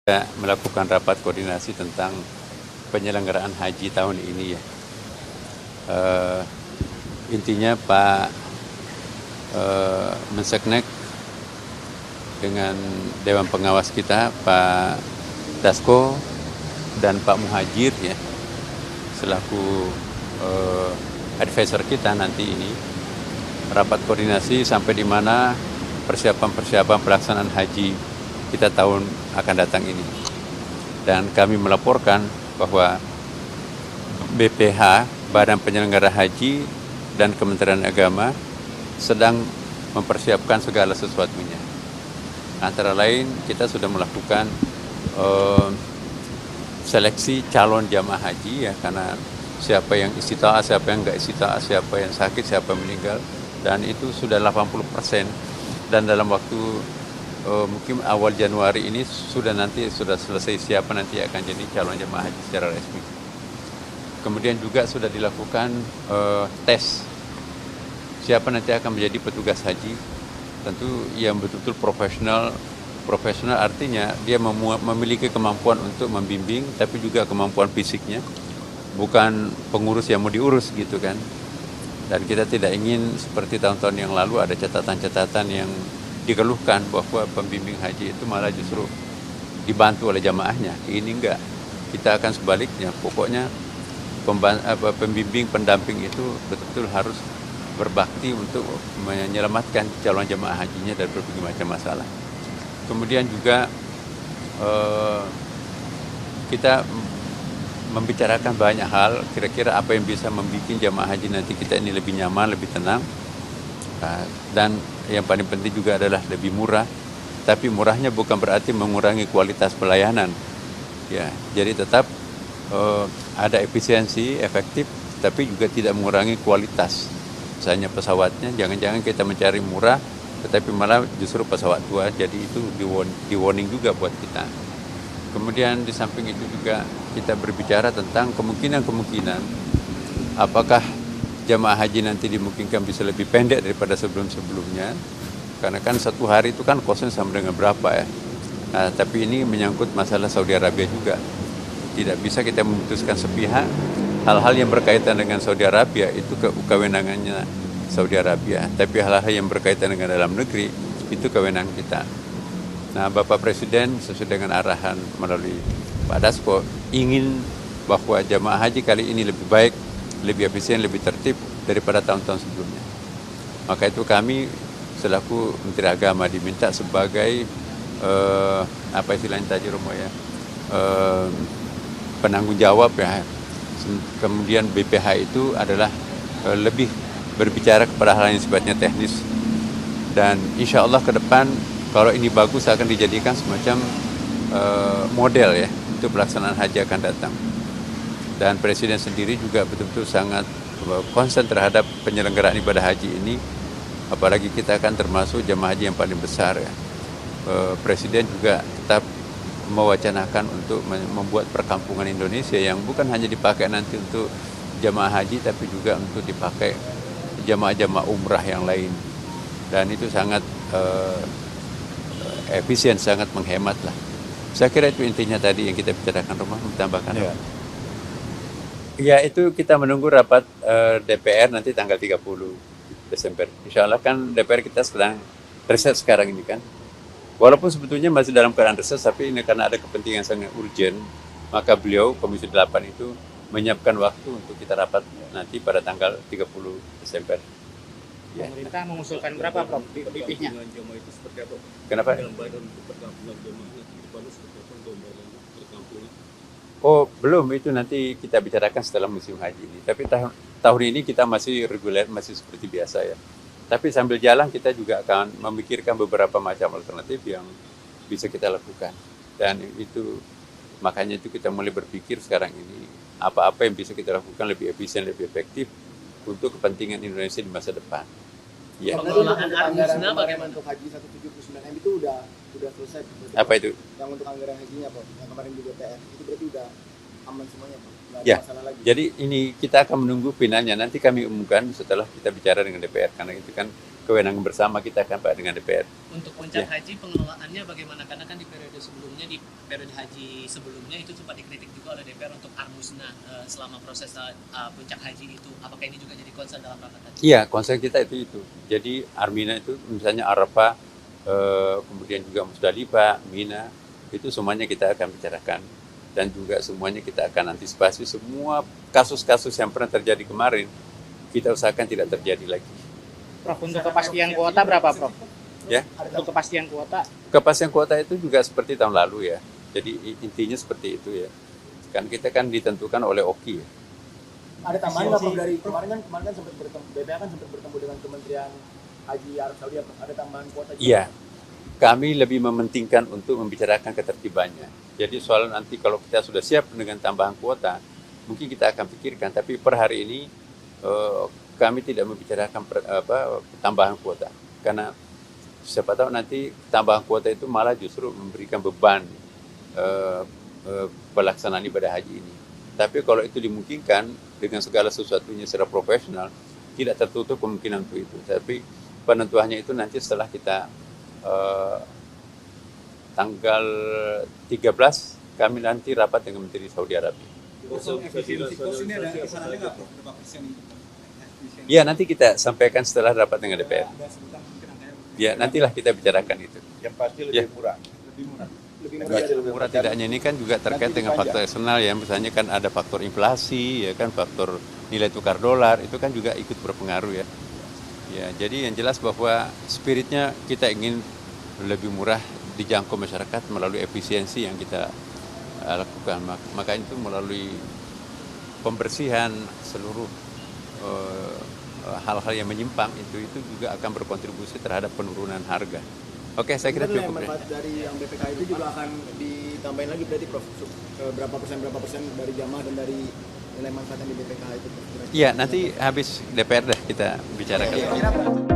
Kita melakukan rapat koordinasi tentang penyelenggaraan haji tahun ini ya. Intinya Pak Menseknek dengan Dewan Pengawas kita, Pak Dasko dan Pak Muhajir ya, selaku advisor kita nanti ini rapat koordinasi sampai di mana persiapan pelaksanaan haji kita tahun akan datang ini. Dan kami melaporkan bahwa BPH, Badan Penyelenggara Haji dan Kementerian Agama sedang mempersiapkan segala sesuatunya. Antara lain kita sudah melakukan seleksi calon jamaah haji ya, karena siapa yang istita'ah, siapa yang enggak istita'ah, siapa yang sakit, siapa yang meninggal, dan itu sudah 80%. Dan dalam waktu mungkin awal Januari ini sudah selesai siapa nanti akan jadi calon jemaah haji secara resmi. Kemudian juga sudah dilakukan tes siapa nanti akan menjadi petugas haji. Tentu yang betul-betul profesional artinya dia memiliki kemampuan untuk membimbing, tapi juga kemampuan fisiknya, bukan pengurus yang mau diurus gitu kan. Dan kita tidak ingin seperti tahun-tahun yang lalu ada catatan-catatan yang dikeluhkan bahwa pembimbing haji itu malah justru dibantu oleh jamaahnya. Ini enggak, kita akan sebaliknya. Pokoknya pembimbing pendamping itu betul-betul harus berbakti untuk menyelamatkan calon jamaah hajinya dari berbagai macam masalah. Kemudian juga kita membicarakan banyak hal, kira-kira apa yang bisa membuat jamaah haji nanti kita ini lebih nyaman, lebih tenang. Dan yang paling penting juga adalah lebih murah, tapi murahnya bukan berarti mengurangi kualitas pelayanan ya. Jadi tetap ada efisiensi, efektif, tapi juga tidak mengurangi kualitas. Misalnya pesawatnya, jangan-jangan kita mencari murah tetapi malah justru pesawat tua, jadi itu di warning juga buat kita. Kemudian di samping itu juga kita berbicara tentang kemungkinan apakah jamaah haji nanti dimungkinkan bisa lebih pendek daripada sebelum-sebelumnya, karena kan satu hari itu kan kosnya sama dengan berapa ya. Nah, tapi ini menyangkut masalah Saudi Arabia juga. Tidak bisa kita memutuskan sepihak hal-hal yang berkaitan dengan Saudi Arabia, itu kewenangannya Saudi Arabia, tapi hal-hal yang berkaitan dengan dalam negeri itu kewenangan kita. Nah, Bapak Presiden sesuai dengan arahan melalui Pak Dasko ingin bahwa jamaah haji kali ini lebih baik, lebih efisien, lebih tertib daripada tahun-tahun sebelumnya. Maka itu kami selaku Menteri Agama diminta sebagai apa istilahnya tadi Romo ya, penanggung jawab ya. Kemudian BPH itu adalah lebih berbicara kepada hal yang sifatnya teknis, dan insya Allah ke depan kalau ini bagus akan dijadikan semacam model ya untuk pelaksanaan haji akan datang. Dan Presiden sendiri juga betul-betul sangat konsen terhadap penyelenggaraan ibadah haji ini, apalagi kita akan termasuk jamaah haji yang paling besar ya. Presiden juga tetap mewacanakan untuk membuat perkampungan Indonesia yang bukan hanya dipakai nanti untuk jamaah haji, tapi juga untuk dipakai jamaah-jamaah umrah yang lain. Dan itu sangat efisien, sangat menghemat lah. Saya kira itu intinya tadi yang kita bicarakan. Rumah menambahkan. Ya, itu kita menunggu rapat DPR nanti tanggal 30 Desember. Insya Allah kan DPR kita sedang reses sekarang ini kan. Walaupun sebetulnya masih dalam keadaan reses, tapi ini karena ada kepentingan sangat urgent, maka beliau, Komisi 8 itu menyiapkan waktu untuk kita rapat nanti pada tanggal 30 Desember. Ya. Pemerintah mengusulkan berapa, Prof, BP-nya? Kenapa? Oh, belum, itu nanti kita bicarakan setelah musim haji ini. Tapi tahun ini kita masih reguler, masih seperti biasa ya. Tapi sambil jalan kita juga akan memikirkan beberapa macam alternatif yang bisa kita lakukan. Dan itu makanya itu kita mulai berpikir sekarang ini apa-apa yang bisa kita lakukan lebih efisien, lebih efektif untuk kepentingan Indonesia di masa depan. Ya. Pengelolaan anggaran bagaimana untuk haji 179M itu udah selesai. Apa itu? Yang untuk anggaran hajinya, Pak, yang kemarin di DPR itu berarti udah aman semuanya, Pak. Nggak ada Ya. masalah lagi. Jadi ini kita akan menunggu finalnya. Nanti kami umumkan setelah kita bicara dengan DPR, karena itu kan kewenangan bersama kita kan Pak dengan DPR. Untuk puncak haji pengelolaannya bagaimana? Karena kan di periode sebelumnya, di periode haji sebelumnya itu sempat dikritik juga oleh DPR untuk armusna selama proses puncak haji itu. Apakah ini juga jadi concern dalam rapat tadi? Iya, concern kita itu. Jadi Armina itu misalnya Arafah, kemudian juga Musdalifah, Mina, itu semuanya kita akan bicarakan. Dan juga semuanya kita akan antisipasi semua kasus-kasus yang pernah terjadi kemarin, kita usahakan tidak terjadi lagi. Prof, untuk kepastian kuota berapa, Prof? Ya. Untuk kepastian kuota? Kepastian kuota itu juga seperti tahun lalu ya. Jadi intinya seperti itu ya. Kan kita kan ditentukan oleh OKI ya. Ada tambahan nggak Prof dari kemarin kan sempat bertemu, BPH kan sempat bertemu dengan Kementerian Haji Arab Saudi, ada tambahan kuota juga? Iya. Kami lebih mementingkan untuk membicarakan ketertibannya. Jadi soal nanti kalau kita sudah siap dengan tambahan kuota, mungkin kita akan pikirkan. Tapi per hari ini kami tidak membicarakan tambahan kuota. Karena siapa tahu nanti tambahan kuota itu malah justru memberikan beban pelaksanaan ibadah haji ini. Tapi kalau itu dimungkinkan dengan segala sesuatunya secara profesional, tidak tertutup kemungkinan untuk itu. Tapi penentuannya itu nanti setelah kita tanggal 13 kami nanti rapat dengan Menteri Saudi Arabia. Efisiensi kos ini ada kisarannya nggak, Prof? Berapa persen itu? Ya, nanti kita sampaikan setelah rapat dengan DPR. Ya, nantilah kita bicarakan itu. Yang pasti lebih murah. Murah tidaknya ini kan juga terkait dengan faktor eksternal ya. Misalnya kan ada faktor inflasi, ya kan, faktor nilai tukar dolar, itu kan juga ikut berpengaruh ya. Ya, jadi yang jelas bahwa spiritnya kita ingin lebih murah dijangkau masyarakat melalui efisiensi yang kita lakukan. Maka itu melalui pembersihan seluruh hal-hal yang menyimpang itu juga akan berkontribusi terhadap penurunan harga. Oke, saya kira cukup. Manfaat dari yang BPK itu juga akan ditambahin lagi berarti Prof, berapa persen dari jamaah dan dari nilai manfaat yang di BPK itu? Iya, nanti habis DPR dah kita bicarakan.